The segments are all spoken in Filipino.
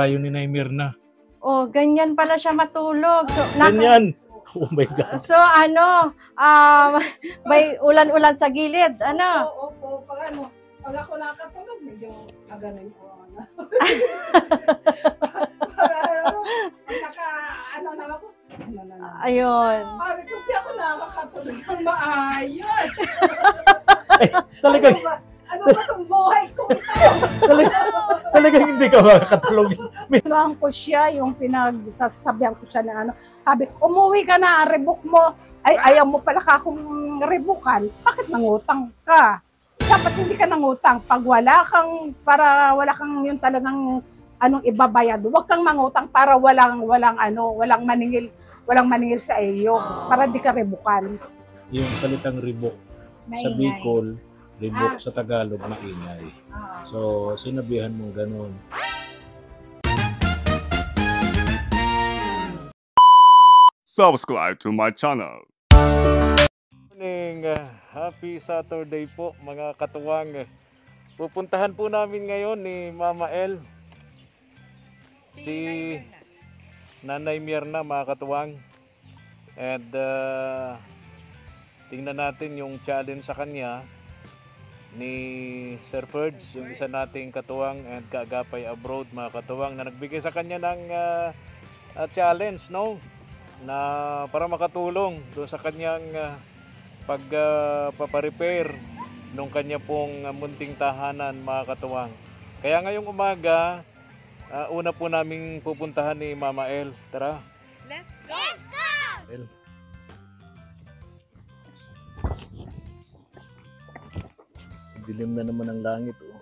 Tayo ni Mirna. Oh, ganyan pala siya matulog. So, Ganyan. Oh my God. So, may ulan-ulan sa gilid. Ano? Opo. Pag ako nakatulog, medyo magaling po. Na ako. Ayun. Sabi ko, di ako nakakatulog ng maayos. Talagang, Ano ba itong buhay ko ito? talagang hindi ka makakatulog. Pinuhan ko siya, yung pinagsasabihan ko siya na sabi, umuwi ka na, rebook mo. Ay, ayaw mo pala ka akong rebukan. Bakit nangutang ka? Dapat hindi ka nangutang. Pag wala kang yung talagang ibabayad, huwag kang mangutang para walang maningil sa iyo, para di ka rebukan. Yung salitang rebook sa Bicol, rebook sa Tagalog, maingay. So, sinabihan mong ganun. Subscribe to my channel. Morning, happy Saturday po mga katuwang. Pupuntahan po namin ngayon ni Mama El, si Nanay Mirna, mga katuwang. And tingnan natin yung challenge sa kanya ni Sir Ferds, yung isa nating katuwang and kaagapay abroad, mga katuwang, na nagbigay sa kanya ng challenge, no? Na para makatulong doon sa kanyang pagpaparepair nung kanya pong munting tahanan, mga katuwang. Kaya ngayong umaga, una po naming pupuntahan ni Mama El. Tara. Let's go! Let's go! El. Dilim na naman ang langit, oh.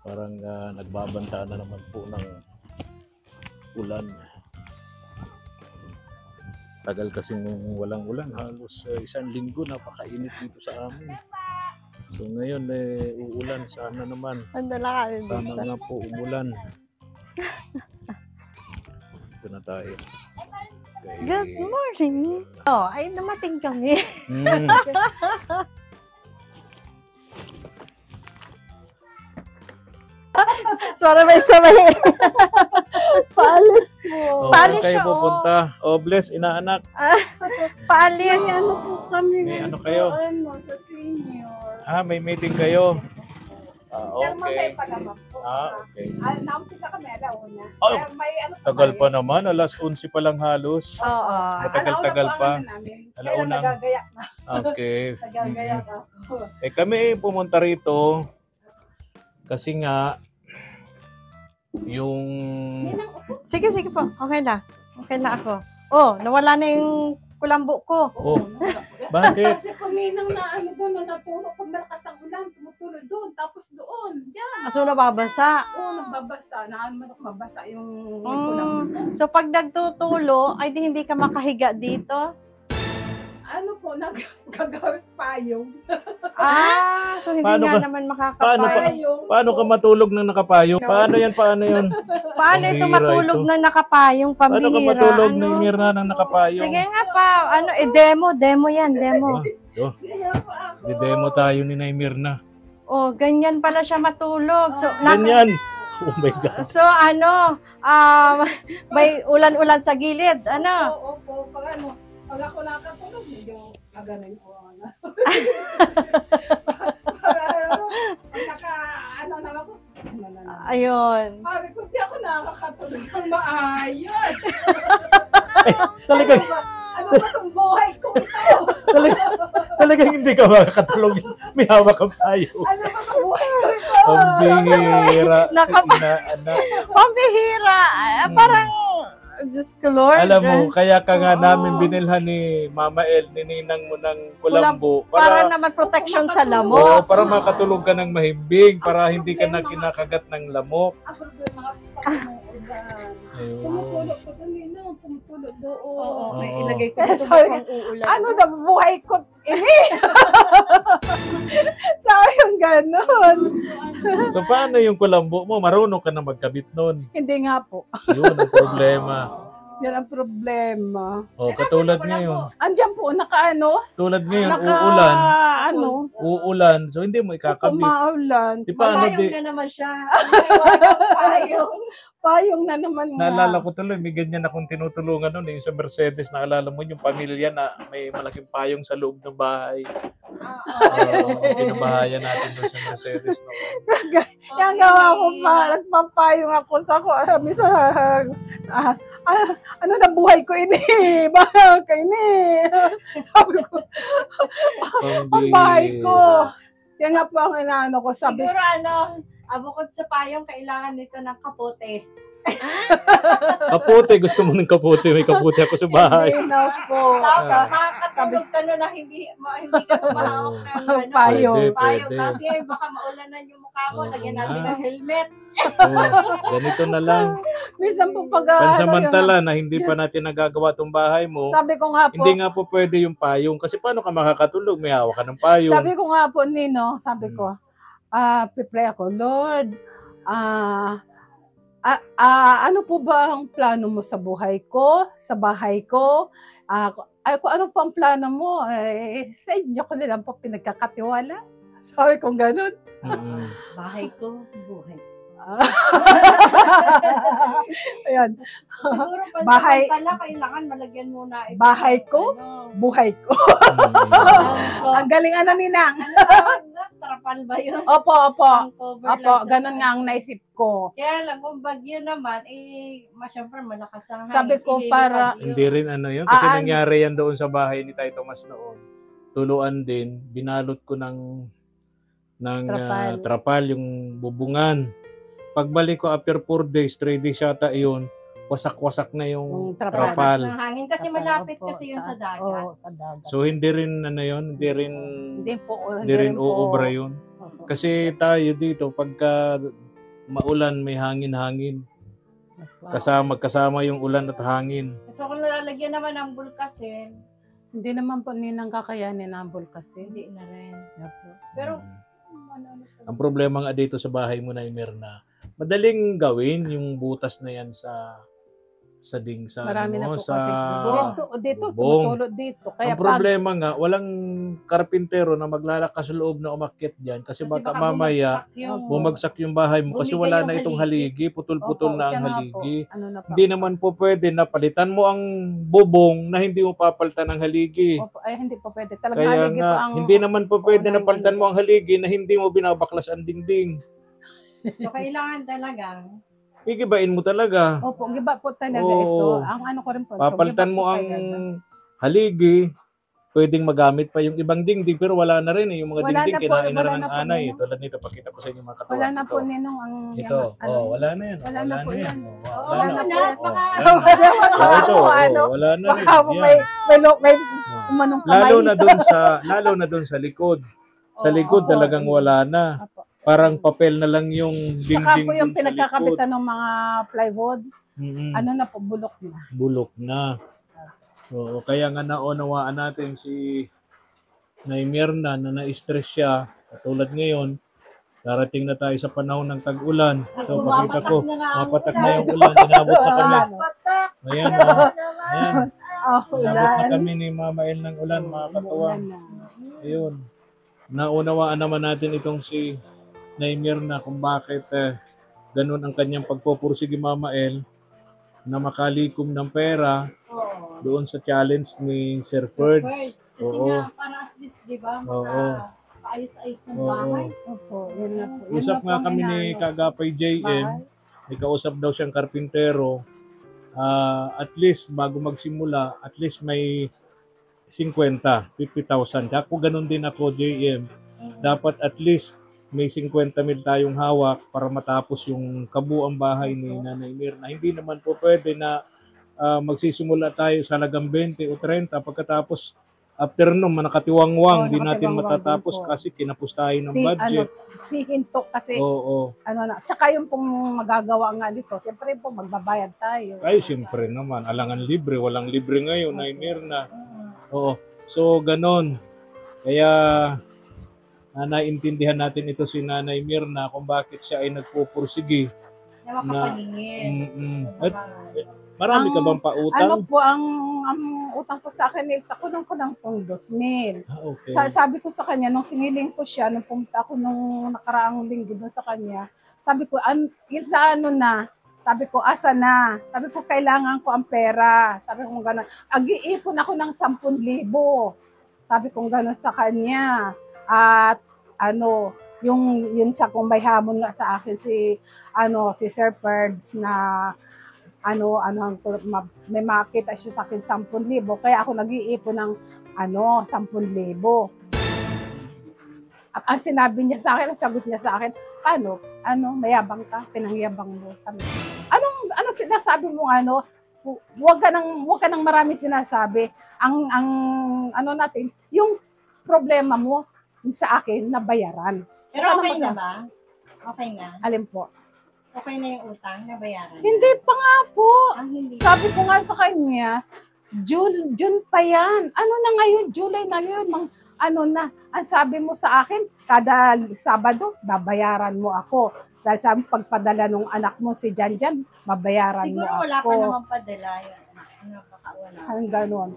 Parang nagbabanta na naman po ng ulan. Tagal kasing walang ulan, halos isang linggo, napakainit dito sa amin. So ngayon uulan, sana naman. Sana nga po umulan. Ito na tayo. Okay. Good morning! Oh, ay namating kami. Sorry, may sabay. Paalis mo. Paalis kayo siya, pupunta. Oh, bless, inaanak. Paalis. May po kami. May kayo? Sa senior. May meeting kayo. Okay. Okay. Naumpisa kami, alauna. Oh, may tagal pa naman, alas 11 pa lang halos. Oo. Matagal-tagal pa. Alauna. Nagagayak na. Okay. Nagagayak ako. Kami pumunta rito kasi nga yung Sige po. Okay na. Okay na ako. Oh, nawala na yung kulambo ko. Oh, bakit? Kasi pag ninang doon, natulog, pag malakas ang ulan, tumutulog doon, tapos doon, diyan. Aso nababasa. Oo, nagbabasa. Mabasa yung kulambo. So pag nagtutulo, ay hindi ka makahiga dito? Nagagawin payong. So hindi Paano nga ka- naman makakapayong. Paano ka matulog ng nakapayong? Paano yan? Paano ito Pambihira matulog ito. ng nakapayong? Paano ka Pambihira. matulog ng Mirna ng nakapayong? Sige nga pa. Demo yan, demo. Di-demo tayo ni Mirna. Oh, ganyan pala siya matulog. So, Ganyan. Oh my God. So, may ulan-ulan sa gilid. Ano? Opo. Pag ako nakatulog, medyo magaling po. Na ako. Ayun. Sabi ko, di ako nakakatulog ng maayos. Talagang, Ano ba itong buhay ko ito? talagang hindi ka makakatulog. May hawak kang payo. Ano ba itong buhay ko ito? Pambihira. Pambihira. Parang, Diyos ko Lord. Alam mo, kaya ka nga namin binilhan ni Mama El, ni ninang mo ng kulambo. Para naman protection sa Oo, lamok. para makatulog ka ng mahimbing, para hindi ka na kinakagat ng lamok. Ako doon mga tumutulog ko doon, tumutulog doon. Oo, may ilagay ko dito mukhang uulan. Ano na buhay ko? Ini! Sabi yung ganon. So paano yung kulambo mo? Marunong ka na magkabit nun. Hindi nga po. Yun ang problema. Yan ang problema. Oh, katulad ngayon. Andyan po, nakaano? Tulad ngayon, Naka, uulan. ano? Uulan. So, hindi mo ikakabit. Kumaulan. Di paano Payong di? na naman siya. Payong. Payong na naman nga. Naalala ko tuloy, may ganyan akong tinutulungan noon. Yung sa Mercedes, naalala mo yung pamilya na may malaking payong sa loob ng bahay. Pinabahayan natin doon sa Mercedes noon. Yung gawa ko pa, nagpapayong ako sa ko. Sabi sa, ano na buhay ko ini? Bakit ko ini? Sabi ko, ang bahay ko. Yan nga po ang inaano ko. Sabi, Siguro bukod sa payong, kailangan nito ng kapote. Kapote, gusto mo ng kapote. May kapote ako sa bahay. hindi na po. Tapos makakatulog ka na hindi ka mahawak ng Payong. payong. Pwede. Kasi baka maulanan yung mukha mo. Oo Lagyan nga. natin ng helmet. Ganito na lang. Minsan po pag Pansamantala na hindi pa natin nagagawa itong bahay mo, sabi ko nga po, hindi nga po pwede yung payong. Kasi paano ka makakatulog? May hawak ka ng payong. sabi ko nga po, Nino, sabi ko, pipray ako, Lord, ano po ba ang plano mo sa buhay ko, sa bahay ko? Kung ano po ang plano mo, sa inyo ko nilang po pinagkakatiwala. Sabi ko ganun. Bahay ko, buhay. Ayan, Siguro Bahay- pansamantala, kailangan malagyan muna ito. bahay ko, buhay ko. Ang galing ano, Ninang. Trapal ba yun? Opo, opo. Ang cover lang Opo, sa- ganun nga ang naisip ko. Kaya lang, kung bagyo naman, syempre malakas ang hangin. Sabi ko, Ililipad para- yun. Hindi rin ano yun. Kasi Ah, nangyari yan doon sa bahay ni Tay Tomas noon. Tuluan din. Binalot ko ng trapal yung bubungan. Pagbalik ko after 4 days, 3 days yata yun, wasak-wasak na yung Yung trapal. trapal. Ng hangin kasi malapit kasi yun sa dagat. Oo, sa dagat. So hindi rin ano yun, hindi rin po. uubra yun. Opo. Kasi tayo dito, pagka maulan, may hangin-hangin. Kasama yung ulan at hangin. So kung lalagyan naman ng bulkasin, Hindi naman po Ninang kakayanin ang kasi. hindi na rin. Opo. Pero, Ang problema nga dito sa bahay mo na Mirna, madaling gawin yung butas na yan sa Marami na po sa dito, bubong. tumutulot dito. Kaya Ang problema nga, walang karpintero na maglalakas sa loob na umakyat dyan kasi baka mamaya bumagsak yung bahay mo kasi Bumigay wala yung na itong haligi. haligi, putol-putol na ang haligi. Ano na po? Hindi naman po pwede na palitan mo ang bubong na hindi mo papalitan ng haligi. Opo, ay hindi po pwede. Talagang Kaya haligi nga, po ang... hindi naman po pwede na unang- palitan mo ang haligi na hindi mo binabaklas ang dingding. So kailangan talagang Igibain mo talaga. Opo, giba po talaga Oo. ito. Ang ano ko rin po. Papalitan giba mo po ang talaga. haligi. Pwedeng magamit pa yung ibang dingding pero wala na rin eh. Yung mga Wala dingding na po, kinain na wala rin na ng po, anay. Ninong. Tulad nito, pakita ko sa inyo mga katawan. Wala na po Ito. Ninong ang... Ito. ano, Wala na yan. Wala na po yan. Oh, Wala na po yan. baka Oh, ito, ano, wala na rin. Baka po Yan. may umanong kamay. Lalo na doon sa likod. Sa likod Oo. talagang wala na. Opo. Parang papel na lang yung dingding Saka po dun yung sa pinagkakabitan ng mga plywood. likod. Mm-mm. Ano na po, bulok na. Bulok na. So, kaya nga naunawaan natin si Nay Mirna na na-stress siya. Katulad ngayon, darating na tayo sa panahon ng tag-ulan. So, pakita ko, mapatak na yung ulan. Inabot na kami. patak. Ayan, ayan. Oh, Inabot na ulan. kami ni Mama El ng ulan, mga katuwang. Ulan na. Ayun. Naunawaan naman natin itong si Nay Mirna kung bakit ganun ang kanyang pagpupursige Mama El na makalikom ng pera Oo. doon sa challenge ni Sir Ferds. Kasi Oo. nga, para at least, di ba, Oo. ayos-ayos ng Oo. bahay. Opo, yun nga po. Yun Usap po nga ang kami ni inaano. Kagapay JM, Mahal. may kausap daw siyang karpintero. At least bago magsimula, at least may 50,000. Ako ganun din ako JM. Dapat at least may 50,000 tayong hawak para matapos yung kabuang bahay ni Nanay Mirna. Hindi naman po pwede na magsisimula tayo sa halagang 20 o 30 pagkatapos after nun manakatiwangwang, Oo, di natin nakatiwangwang matatapos din po. kasi kinapos tayo ng budget. Hihinto kasi, Oo. ano na. Tsaka yung pong magagawa nga dito, siyempre po magbabayad tayo. Ay, siyempre naman. Alangan libre. Walang libre ngayon, Nay Mirna. Oo. So, ganon. Kaya, naintindihan natin ito si Nanay Mirna kung bakit siya ay nagpupursige. Na makapalingin. At Marami ka Ang- bang pautang? Ano po ang utang ko sa akin, Nils, kulang ko ng pong 2,000. Okay. Sabi ko sa kanya, nung siniling ko siya, nung pumunta ako nung nakaraang linggo doon sa kanya, sabi ko, Ilsa, ano na? Sabi ko, asa na? Sabi ko, kailangan ko ang pera. Sabi ko, gano'n. Ag-iipon ako ng 10,000. Sabi ko, gano'n sa kanya. At ano, yun sa kung may hamon nga sa akin si Sir Ferds na may makita siya sa akin 10,000. Kaya ako nag-iipon ng 10,000. At ang sinabi niya sa akin, ang sagot niya sa akin, mayabang ka, pinangyabang mo kami. Anong sinasabi mo, huwag ka nang marami sinasabi. Ang natin, yung problema mo sa akin na bayaran. Pero Huwag ka okay nang na ba? Okay na? Alin po? Okay na yung utang na bayaran? Hindi pa nga po. Hindi. Sabi ko nga sa kanya, June pa yan. Ano na ngayon? July na yun. Ang sabi mo sa akin, kada Sabado, babayaran mo ako. Dahil sabi, pagpadala nung anak mo si Janjan, babayaran Siguro mo wala ako. pa naman padala yun. Baka wala. Ang ganon.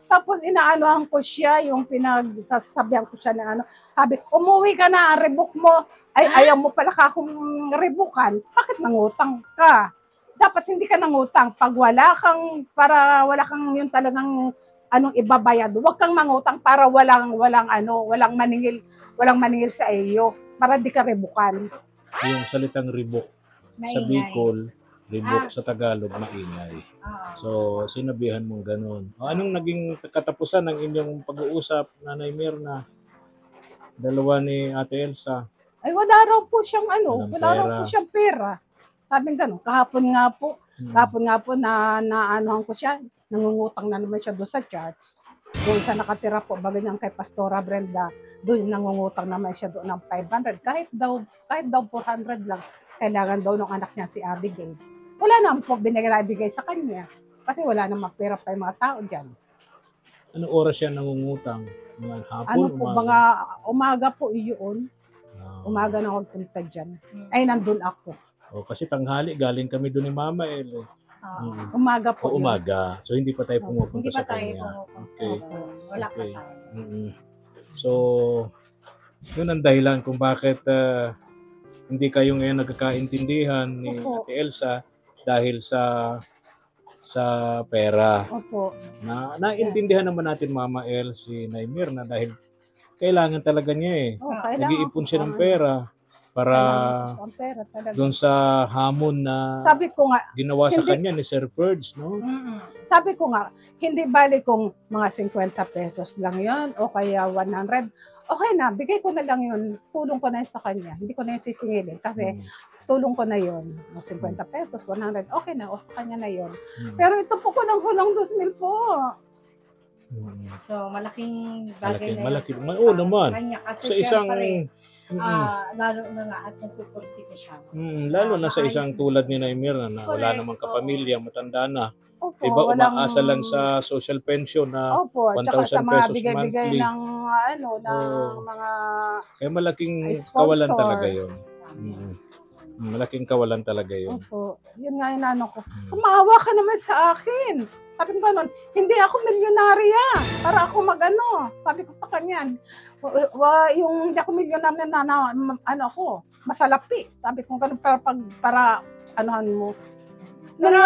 Tapos inaanohan ko siya, yung pinagsasabihan ko siya na sabi, umuwi ka na, rebook mo. Ayaw mo pala ka akong rebukan. Bakit nangutang ka? Dapat hindi ka nangutang. Pag wala kang yung talagang ibabayad, huwag kang mangutang para walang maningil sa iyo, para di ka rebukan. Yung salitang ribok sa Maingay. Bicol, ribok sa Tagalog, maingay. Oo. So, sinabihan mong ganun. Anong naging katapusan ng inyong pag-uusap, Nanay Mirna? Dalawa ni Ate Elsa. Ay, wala raw po siyang Walang wala raw pera. po siyang pera. Sabi gano'n, kahapon nga po na anuhan ko siya, nangungutang na naman siya doon sa church. Doon sa nakatira po, bago niyang kay Pastora Brenda, doon nangungutang naman siya doon ng 500. Kahit daw 400 lang, kailangan daw ng anak niya si Abigail. Wala naman po binigay sa kanya. Kasi wala namang pera pa yung mga tao dyan. Anong oras siya nangungutang? Mga hapon, Ano po, umaga? mga umaga po iyon. Ah. Umaga na magpunta dyan. Ay, nandun ako. Kasi tanghali, galing kami doon ni Mama El. Oo. Umaga po yun. Umaga. So, hindi pa tayo pumupunta Hindi pa sa tayo kanya. pumupunta. Okay. Wala pa Okay. tayo. So, yun ang dahilan kung bakit hindi kayo ngayon nagkakaintindihan ni Opo. Ate Elsa dahil sa pera. Opo. Naintindihan naman natin, Mama El, si Naimir na dahil kailangan talaga niya eh. Kailangan Nag-iipon ko siya ng pera para Kailangan ko ang pera talaga. doon sa hamon na Sabi ko nga, ginawa sa hindi- kanya ni Sir Ferds, no? sabi ko nga, hindi bali kung mga 50 pesos lang yon o kaya 100. Okay na, bigay ko na lang yun. Tulong ko na yun sa kanya. Hindi ko na yun sisingilin kasi tulong ko na yun. Mga 50 pesos, 100, okay na, o sa kanya na yun. Pero ito po ko ng hulang 2,000 po. So, malaking bagay na Malaki. yun. Oo naman. Sa kanya. Kasi Sa isang syempre, lalo na nga at nagpupursige siya. lalo na sa isang Maayos. tulad ni Naimir na wala Correct, namang kapamilya, matanda na. Opo, Iba umaasa lang sa social pension na Opo, at saka 1,000 sa mga pesos bigay-bigay monthly. ng mga malaking sponsor. kawalan talaga yun. Malaking kawalan talaga yun. Opo, yun nga yung ko. Kumaawa ka naman sa akin. Sabi ko gano'n, hindi ako milyonarya para ako Sabi ko sa kanya, yung hindi ako milyonarya ako, masalapi. Sabi ko gano'n para anuhan mo. Pero,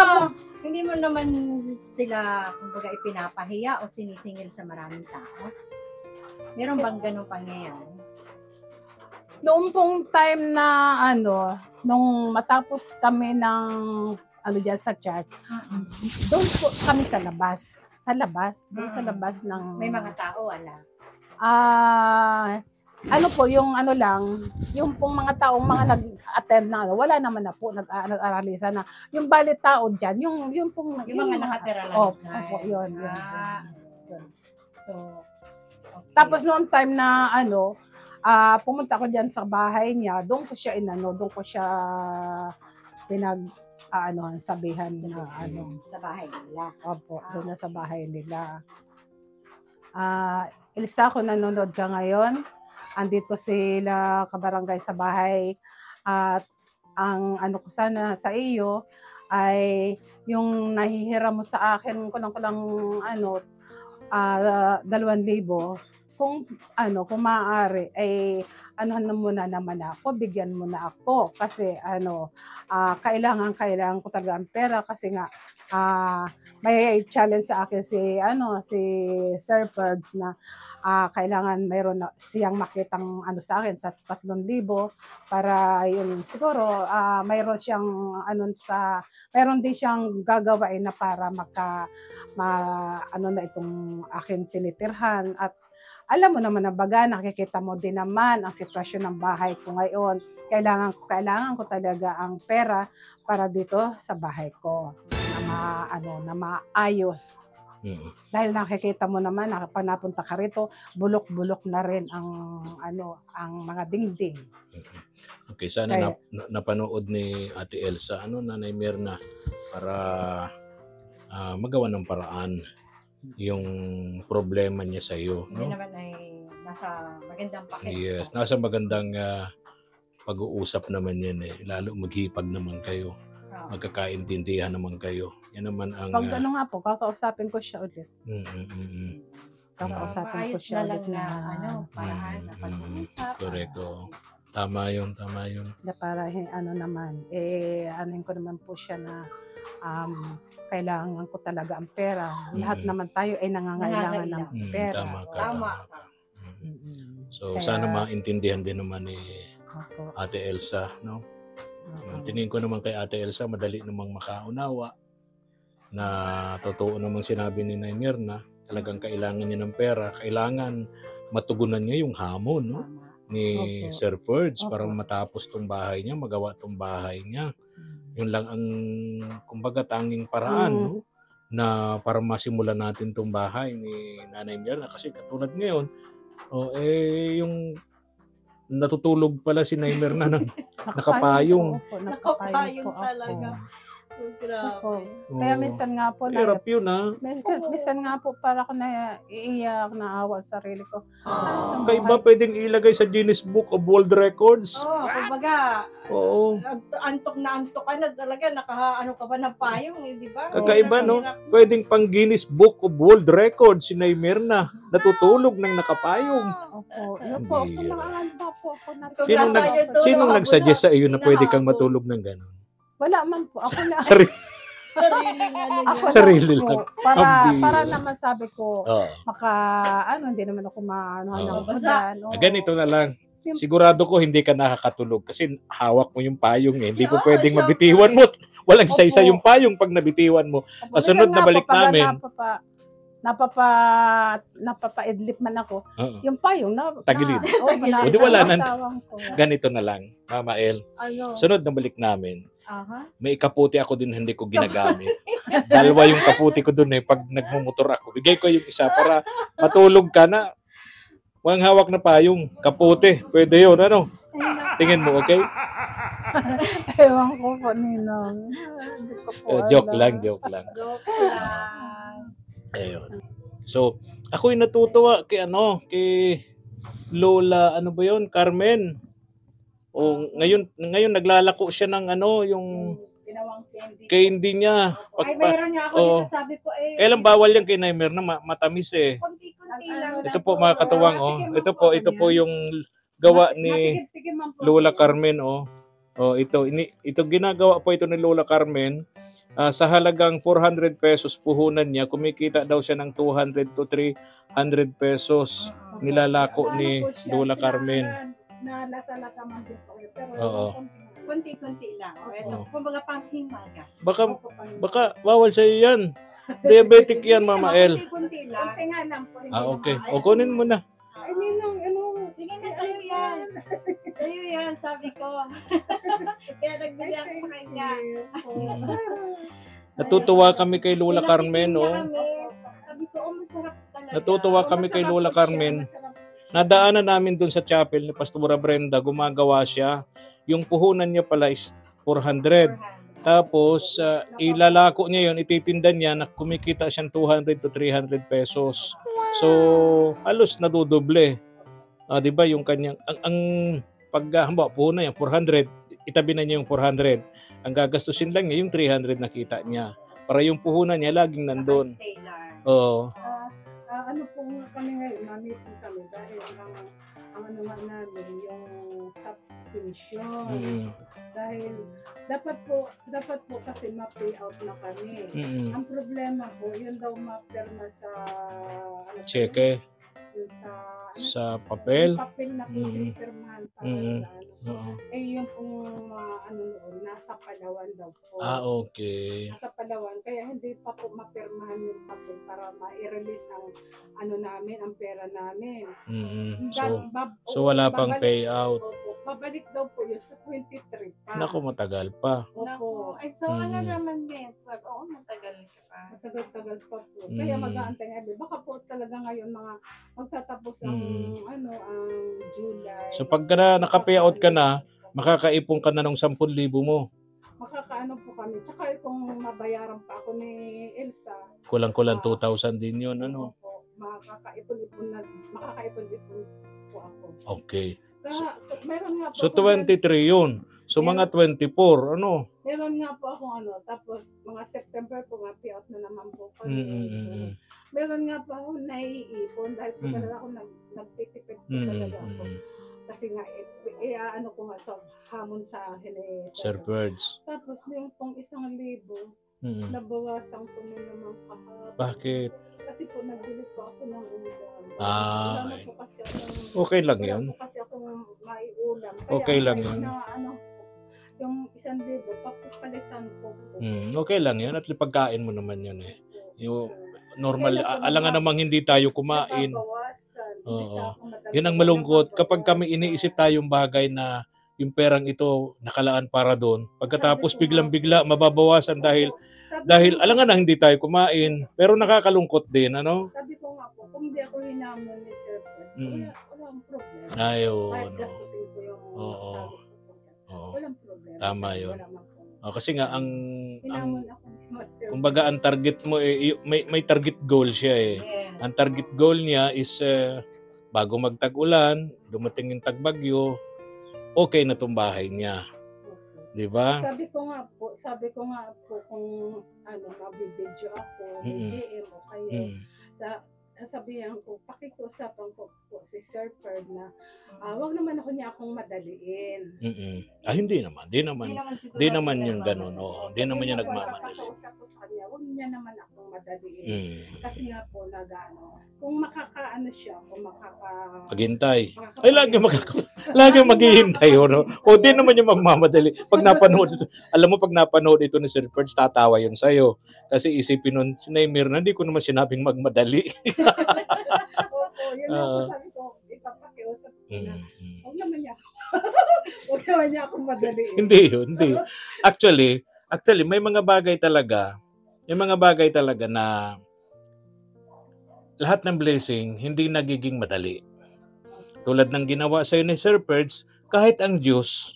hindi mo naman sila, kumbaga, ipinapahiya o sinisingil sa maraming tao? Meron bang ganong pangyayari? Noong pong time na nung matapos kami ng dyan sa church, doon po kami sa labas. Doon sa labas ng... May mga tao, ala. Yung pong mga taong mga nag-attend na, wala naman na po, nag-aralisa na. Yung balit tao dyan, yung pong... Yung mga nakatira lang dyan. Opo, yun. So, okay. Tapos noong time na pumunta ko diyan sa bahay niya, doon ko siya sabihan na sa bahay nila. Opo, doon na sa bahay nila. Ilista ko nanonood ka ngayon. Andito sila kabarangay sa bahay at ang ko sana sa iyo ay yung nahihiram mo sa akin kulang-kulang ano 2,000 kung kung maaari ay anuhan na muna naman ako, bigyan mo na ako kasi kailangan ko talaga ang pera kasi nga may challenge sa akin si Sir Ferds na kailangan mayroon na siyang makitang sa akin sa 3,000 para yun siguro mayroon siyang mayroon din siyang gagawain na para na itong aking tinitirhan at alam mo naman na baga, nakikita mo din naman ang sitwasyon ng bahay ko ngayon. Kailangan ko talaga ang pera para dito sa bahay ko na maayos. Dahil nakikita mo naman na pag napunta ka rito, bulok-bulok na rin ang mga dingding. Okay, sana napanood ni Ate Elsa, Nanay Mirna, para magawa ng paraan yung problema niya sa iyo, Hindi naman ay nasa magandang pakiusap. Yes, nasa magandang pag-uusap naman yan lalo maghipag naman kayo. Magkakaintindihan naman kayo. Yan naman ang pag nga po, kakausapin ko siya ulit. Kakausapin ko siya ulit na paraan na pag-uusap. Correct. Tama yun. Na para naman, anuhin ko naman po siya na kailangan ko talaga ang pera. Lahat naman tayo ay nangangailangan ng pera. Tama ka. So, sana maintindihan din naman ni Ate Elsa, no? Tingin ko naman kay Ate Elsa, madali namang makaunawa na totoo namang sinabi ni Nay Mirna, talagang kailangan niya ng pera, kailangan matugunan niya yung hamon, no? Ni Sir Ferds para matapos tong bahay niya, magawa tong bahay niya. Yun lang ang kumbaga tanging paraan, no? Na para masimulan natin tong bahay ni Nanay Mirna kasi katulad ngayon, yung natutulog pala si Nay Mirna ng nakapayong. Nakapayong talaga. Grabe. Kaya minsan nga po Hirap yun, minsan nga po para ako na iiyak, naawa sa sarili ko. Kaya ba pwedeng ilagay sa Guinness Book of World Records? Kumbaga, Oo. antok na antok ka na talaga, ka ba ng payong, di ba? Kakaiba, no? Pwedeng pang Guinness Book of World Records si Nay Mirna, natutulog ng nakapayong. Opo. Yun po, nakahanda po ako. Sinong nagsuggest sa iyo na pwede kang matulog ng gano'n? Wala man po. Ako na. Sarili lang. Para naman sabi ko, hindi naman ako ganito na lang. Sigurado ko hindi ka nakakatulog kasi hawak mo yung payong Hindi po pwedeng mabitiwan mo. Walang saysa yung payong pag nabitiwan mo. Kasunod na balik namin. Napapaidlip man ako. Yung payong tagilid. Di wala na. Ganito na lang, Mama El. Sunod na balik namin. May kaputi ako din hindi ko ginagamit. Dalawa yung kaputi ko dun pag nagmumotor ako. Bigay ko yung isa para matulog ka na. Walang hawak na payong. Kaputi. Pwede yun. Tingin mo, okay? Ewan ko po, Ninong. Joke lang. Ayun. So, ako'y natutuwa kay Lola, Carmen. Ngayon naglalako siya ng yung ginawang candy niya. Mayroon nga ako sabi ko kailan bawal yan kay Nay Mirna, matamis konti-konti lang. Ito po mga katuwang, ito po yung gawa ni Lola Carmen, ito ginagawa po ito ni Lola Carmen. Sa halagang 400 pesos puhunan niya, kumikita daw siya ng 200 to 300 pesos. Nilalako ni Lola Carmen. Na lasa-lasa man din po. Oo. Konti-konti lang. Ito, kumbaga panghimagas. Baka bawal sa iyo yan. Diabetic yan, Mama El. Konti-konti lang. Konti nga lang po. Okay. Kunin mo na. Ay, Ninong, sige na, sa'yo yan. Sa'yo yan, sabi ko. Kaya nagbili ako sa kanya. Natutuwa kami kay Lola Carmen, Sabi ko, masarap talaga. Natutuwa kami kay Lola Carmen. Nadaanan namin dun sa chapel ni Pastora Brenda, gumagawa siya. Yung puhunan niya pala is 400. Tapos, ilalako niya yun, ititinda niya na kumikita siyang 200 to 300 pesos. So, halos nadudoble. Diba yung kanyang, ang pag, puhunan niya, 400, itabi na niya yung 400. ang gagastusin lang niya yung 300 na kita niya. Para yung puhunan niya laging nandun. Oo. Ano po nga kami ngayon, namitin kami dahil ang ano nga namin, yung subscription. Dahil dapat po kasi ma-pay out na kami. Ang problema po, yun daw ma-perma sa Cheque. Yun Sa papel. Yung papel na po pinipirmahan para sa ano. Yung pong ano noon, nasa Palawan daw po. Okay. Nasa Palawan, kaya hindi pa po mapirmahan yung papel para ma-release ang ano namin, ang pera namin. So wala pang payout. Babalik daw po yun sa 23 pa. Naku, matagal pa. Opo. Ay, so ano naman din? Oo, matagal ka pa. Matagal pa po. Kaya mag-aantay nga. Baka po talaga ngayon mga magtatapos ang ang July. So pag naka-payout ka na, makakaipon ka na ng 10,000 mo. Makakaano po kami. Tsaka kung mabayaran pa ako ni Elsa. Kulang-kulang 2,000 din yun, ano? Makakaipon-ipon po ako. Okay. Kaya, meron nga po So 23 yun. So mga 24, ano? Meron nga po akong ano, tapos mga September po nga, payout na naman po kami. Meron nga po ako naiipon dahil po talaga ako nagtitipid po talaga ako. Kasi nga, ano ko nga sa hamon sa akin Sir Birds. Tapos yung pong 1,000, nabawasan ko na naman kahapon. Bakit? Kasi po nagbilit po ako ng ulam. Okay. Po kasi akong, Okay lang yun. po kasi akong maiulam. Kaya Okay lang yun. Yung 1,000, papalitan ko po. Okay lang yun. At pagkain mo naman yun eh. Yung normal, alangan namang hindi tayo kumain. Oo. Yun ang malungkot. Kapag kami iniisip tayong bagay na yung perang ito nakalaan para doon, pagkatapos biglang-bigla mababawasan dahil alangan na hindi tayo kumain. Pero nakakalungkot din, ano? Sabi ko nga po, kung hindi ako hinamon ni Sir Fred, walang problema. Ayun. Kahit gastusin ko yung walang problema. Tama yun. Kasi nga Hinamon ako ni Sir kumbaga ang target mo may target goal siya eh. Yes. Ang target goal niya is bago magtag-ulan, dumating yung tagbagyo, okay na tong bahay niya. 'Di ba? Sabi ko nga po kung ano mabibidyo ako, GM o kayo, sasabihan ko, pakikiusapan ko po si Sir Ferd na wag naman niya akong madaliin. Hindi naman yung ganun. Oo, hindi naman niya nagmamadali. Pakikiusap ko sa kanya, wag niya naman akong madaliin. Kasi nga po kung makakaano siya, kung maghintay. Ay, lagi maghihintay, no? O, di naman yung magmamadali. Pag napanood ito, alam mo, pag napanood ito ni Sir Ferds, tatawa yun sa'yo. Kasi isipin nun, si Naimir na, hindi ko naman sinabing magmadali. Opo, yun lang po sabi ko, ipapakiusap ko na. Huwag naman niya akong madaliin. Hindi. Actually, may mga bagay talaga na lahat ng blessing hindi nagiging madali. Tulad ng ginawa sa ni Sir Ferds, kahit ang Diyos,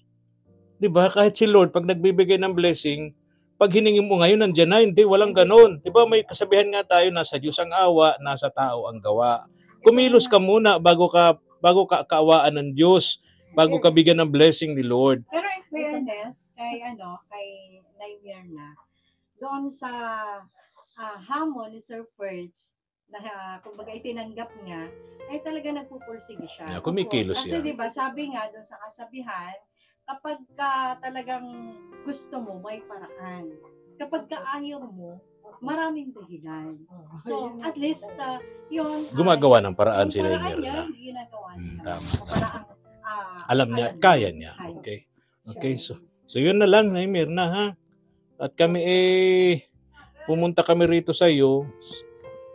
'di ba? Kahit si Lord pag nagbibigay ng blessing, pag hiningi mo ngayon nandiyan na, hindi, walang ganoon. 'Di ba? May kasabihan nga tayo, nasa Diyos ang awa, nasa tao ang gawa. Kumilos ka muna bago ka kaawaan ng Diyos, bago ka bigyan ng blessing ni Lord. Pero in fairness, kay Naimir na, doon sa hamon ni Sir Ferds, na kumbaga itinanggap niya, ay talaga nagpupursige siya. Yeah, kumikilos Kasi siya. diba, sabi nga doon sa kasabihan, kapag talagang gusto mo, may paraan. Kapag ayaw mo, maraming dahilan. So, at least, yun. Gumagawa ng paraan si Naimir Naimir na. ginagawa niya. Tama. Alam Niya, kaya niya. Okay. So yun na lang, Naimir na, ha? At kami pumunta kami rito sa iyo.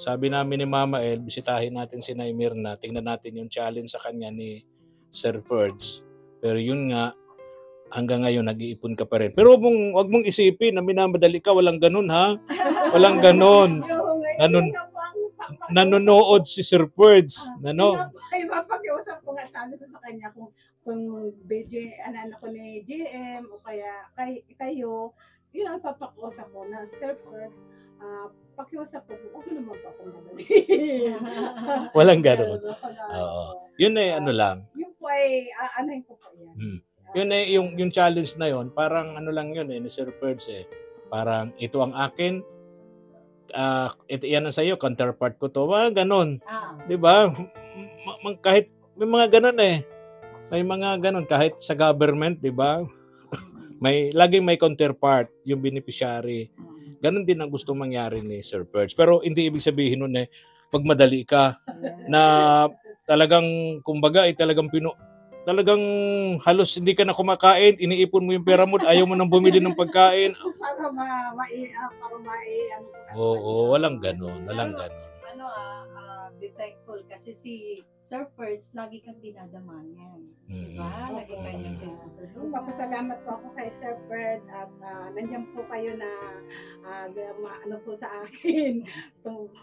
Sabi namin ni Mama El, bisitahin natin si Naimir na, tingnan natin yung challenge sa kanya ni Sir Ferds. Pero yun nga, hanggang ngayon nag-iipon ka pa rin. Pero wag mong isipin na minamadali ka, walang ganun, ha? Walang ganun. Nanonood si Sir Ferds. Ay, mapakiusap ko nga, sabi ko sa kanya kung anak ko ni GM o kaya kayo, yun ang papakiusap ko na Sir Ferds, pakiusap ko, huwag naman po akong madali. Walang gano'n. Oo. Yun ay ano lang. Yun po ay, anahin ko po yan. Yun eh, yung challenge na yon, parang ano lang yun eh, ni Sir Perds eh. Parang ito ang akin, ito yan ang sa'yo, counterpart ko to. Ganon. Di ba? Kahit may mga ganon eh. May mga ganon kahit sa government, di ba? Laging may counterpart, yung beneficiary. Ganon din ang gusto mangyari ni Sir Perds. Pero hindi ibig sabihin nun eh, pag madali ka, na talagang, kumbaga, talagang halos hindi ka na kumakain, iniipon mo yung pera mo, ayaw mo nang bumili ng pagkain. Para Oo, walang ganon. Walang ganon. Ano be thankful kasi si Sir Perds, lagi kang dinadamayan. Diba? Lagi kang tinutulungan. Papasalamat po ako kay Sir Fred at nandiyan po kayo na ano po sa akin,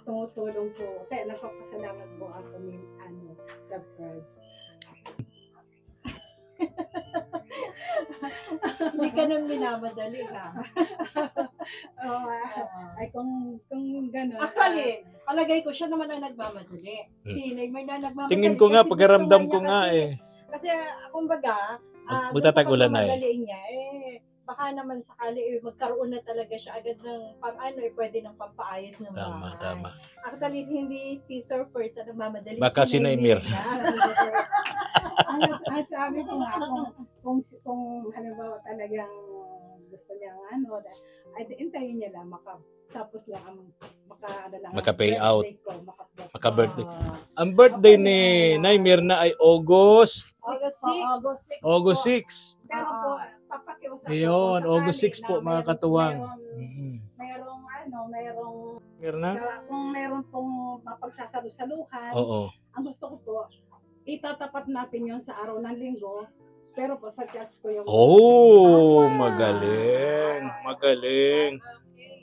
tumutulong po. Kaya nagpapasalamat po ako ni Sir Fred. Hindi ka nang minamadali ha. Ay kung gano'n. Actually, palagay ko siya naman ang nagmamadali. Si Neymar na nagmamadali. Tingin ko nga, kasi pakiramdam gusto ko nga kasi, eh. Kasi, kumbaga, Magtatag-ulan na eh. pagmamadaling niya, baka naman sakali magkaroon na talaga siya agad ng pwede ng pampaayos ng bahay. Tama. Actually, hindi si Sir Perds ang nagmamadali. Baka si Neymar. Sabi ko nga, kung halimbawa talagang gusto niya ay intayin niya lang, tapos lang maka-pay out. Maka-birthday. Ang birthday ni Neymar na ay August 6. Pero po, papakiusap ko Ayun, kung August 6 po, mga katuwang. Merong Meron na? kung meron pong mapagsasalusaluhan, Oo. ang gusto ko po, itatapat natin yon sa araw ng linggo, pero po sa church ko yung... Oh, magaling.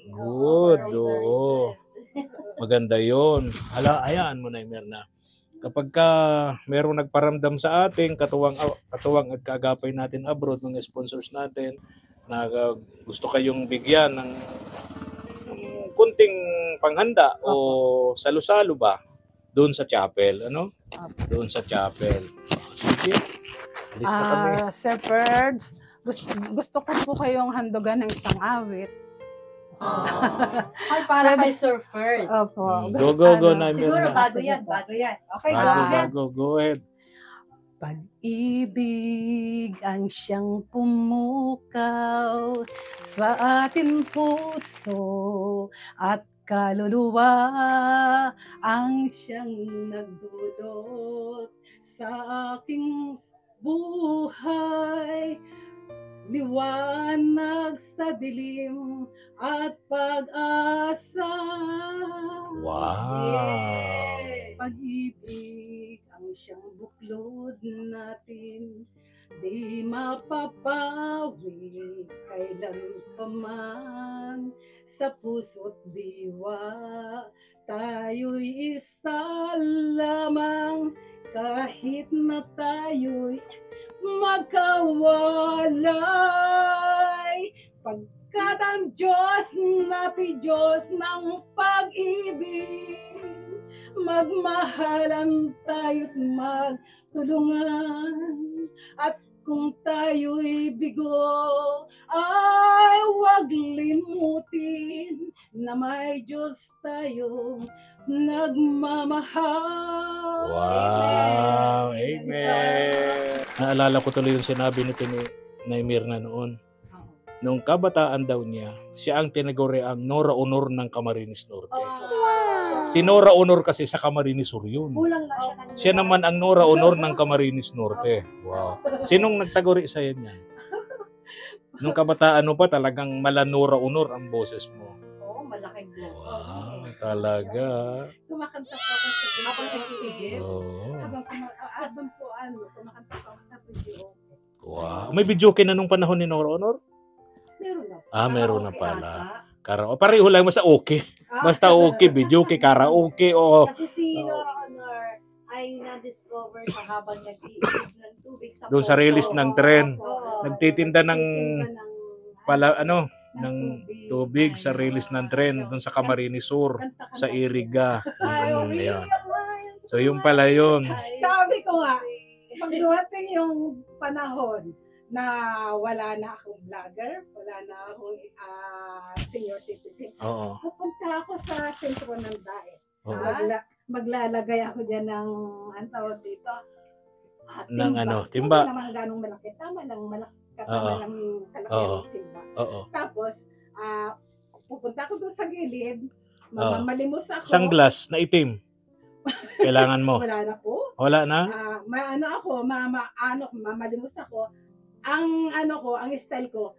Good. Oo. Maganda yon. Hayaan mo na, Mirna. Kapag merong nagparamdam sa ating katuwang at kaagapay natin abroad, mga sponsors natin, na gusto kayong bigyan ng kunting panghanda o salo-salo ba doon sa chapel, Doon sa chapel. Sige. Alis na kami. Sir Perds, gusto ko po kayong handugan ng isang awit. Ay, para kay Sir Perds. Opo. Go na, Siguro Mirna. bago yan. Okay, go ahead. Go ahead. Pag-ibig ang siyang pumukaw sa ating puso at kaluluwa ang siyang nagdulot sa aking buhay. Liwanag sa dilim at pag-asa. Wow. Pag-ibig ang siyang buklod natin, di mapapawi kailan pa man. Sa puso't diwa, tayo'y isa lamang, kahit na tayo'y magkawalay. Pagkat ang Diyos natin, Diyos ng pag-ibig, magmahalan tayo't magtulungan. At kung tayo'y bigo, ay huwag limutin na may Diyos tayong nagmamahal. Wow, amen. Naalala ko tuloy yung sinabi ni Neymar na noon. Noong kabataan daw niya, siya ang tinaguri ang Nora Honor ng Camarines Norte. Si Nora Honor kasi sa Camarines Sur yun. Kulang na siya kanina. Siya naman ang Nora Honor ng Camarines Norte. Wow. Sinong nagtaguri sa iyo niyan? Nung kabataan mo pa, talagang Nora Honor ang boses mo. Oo, malaking bless. Wow, talaga. Kumakanta po ako sa video. Habang nagtitigil? Oo. Habang po kumakanta po ako sa video. Wow. May video na nung panahon ni Nora Honor? Meron na. Meron na pala. Pareho lang, basta okay. Basta okay, video karaoke, o Kasi si Nora Honor ay na-discover sa habang nag-iisip ng tubig sa doon sa release ng tren. Oo. Nagtitinda ng ng tubig sa release ng tren doon sa Camarines Sur, sa Iriga. Ayan. So yung pala yun. Sabi ko nga, pag dumating yung panahon na wala na akong vlogger, wala na akong senior citizen. Oo. Pupunta ako sa sentro ng DAE. Oo. Maglalagay ako dyan ng, ang tawag dito, Ng ano, timba. Hindi naman ganong malaki. Tama lang, malaki. Oo. Tama lang kalaki Oo. ng timba. Oo. Tapos, pupunta ako doon sa gilid, mamalimos ako. Sunglass na itim. Kailangan mo. Wala na po. Wala na? Mamalimos ako. Ang ang style ko,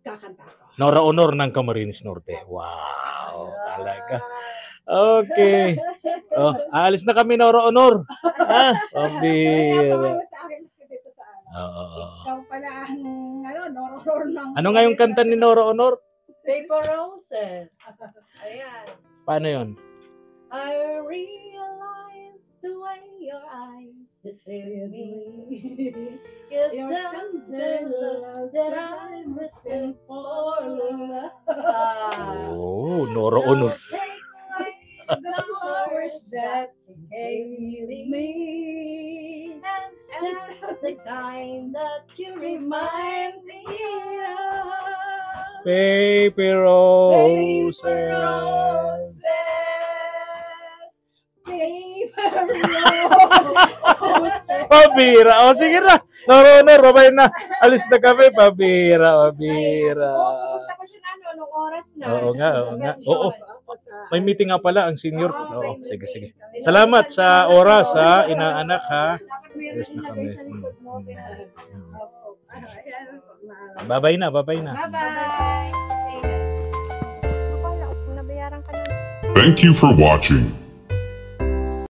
kakanta ko. Nora Honor ng Camarines Norte. Wow, talaga. Okay. Oh, aalis na kami, Nora Honor. Pabira. Oo. Ikaw pala ang Nora ng... Ano nga yung kanta ni Nora Honor? Paper Roses. Ayan. Paano yun? I realize the way your eyes deceive me. Your tender looks that I'm missing for love. Oh, Nora Honor. Take away the words that you gave me, and send the kind that you remind me of. Paper Roses. Pabira. O, sige na. Nora Honor, babay na. Alis na kami. Pabira. Pupunta ko siya nung oras na. Oo nga. Oo. May meeting nga pala ang senior. Oo, sige. Salamat sa oras, ha. Inaanak, ha. Alis na kami. Babay na. Bye-bye. Nabayaran ka na. Thank you for watching.